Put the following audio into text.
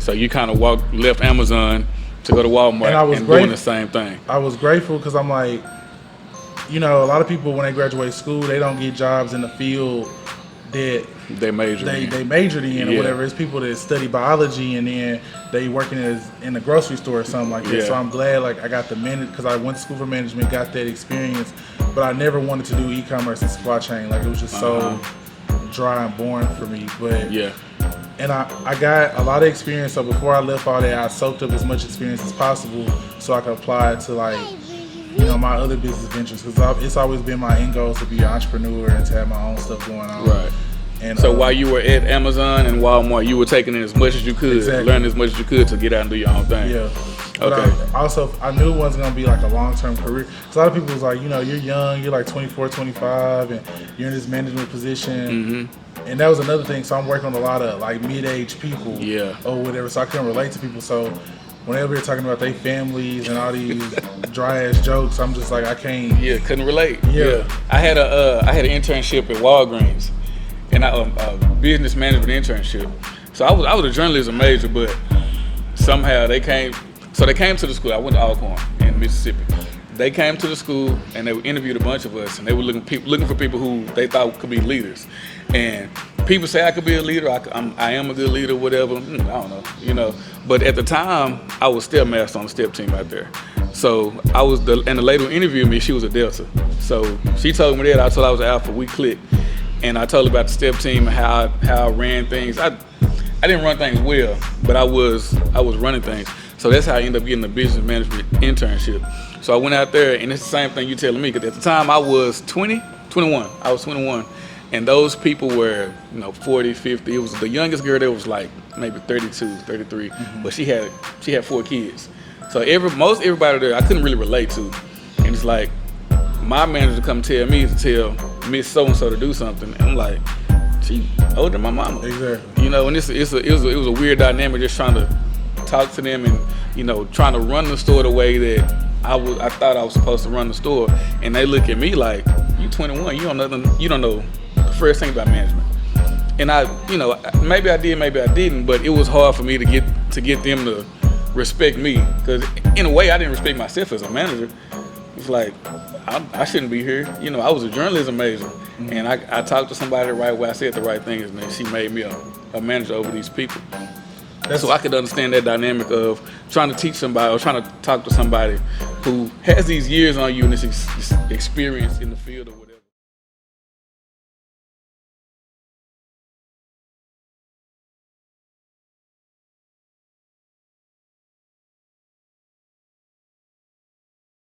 So you kind of left Amazon to go to Walmart and doing the same thing. I was grateful because I'm like, you know, a lot of people when they graduate school, they don't get jobs in the field that they majored in or whatever. It's people that study biology and then they working in a grocery store or something like that. Yeah. So I'm glad like I got the because I went to school for management, got that experience, but I never wanted to do e-commerce and supply chain. Like it was just so dry and boring for me. But and I got a lot of experience. So before I left all that, I soaked up as much experience as possible so I could apply it to like, you know, my other business ventures, because it's always been my end goal to be an entrepreneur and to have my own stuff going on. Right. And so while you were at Amazon and Walmart, you were taking in as much as you could, learn as much as you could to get out and do your own thing. Yeah. But I knew it wasn't going to be like a long-term career. Because a lot of people was like, you know, you're young, you're like 24, 25, and you're in this management position. And that was another thing. So I'm working on a lot of like mid-age people or whatever. So I couldn't relate to people. So whenever they're talking about their families and all these dry ass jokes, I'm just like, I can't. Yeah, couldn't relate. Yeah. I had an internship at Walgreens, and a business management internship. So I was a journalism major, but somehow they came to the school. I went to Alcorn in Mississippi. They came to the school and they interviewed a bunch of us, and they were looking for people who they thought could be leaders. And people say I could be a leader. I am a good leader, whatever. I don't know, you know. But at the time, I was step master on the step team out there. So I was and the lady who interviewed me, she was a Delta. So she told me that. I told her I was an Alpha. We clicked, and I told her about the step team and how I ran things. I didn't run things well, but I was running things. So that's how I ended up getting a business management internship. So I went out there, and it's the same thing you telling me, because at the time I was 21. I was 21. And those people were, you know, 40, 50. It was the youngest girl that was like maybe 32, 33, but she had 4 kids. So most everybody there I couldn't really relate to. And it's like my manager come tell me to tell Miss So-and-so to do something. And I'm like, she older than my mama. Exactly. You know, and it was a weird dynamic just trying to talk to them and, you know, trying to run the store the way that I thought I was supposed to run the store. And they look at me like, you 21, you don't know the first thing about management. And maybe I did, maybe I didn't, but it was hard for me to get them to respect me, because in a way I didn't respect myself as a manager. It's like I shouldn't be here. You know, I was a journalism major, and I talked to somebody the right way. I said the right things, and then she made me a manager over these people. So I could understand that dynamic of trying to teach somebody or trying to talk to somebody who has these years on you and this experience in the field or whatever.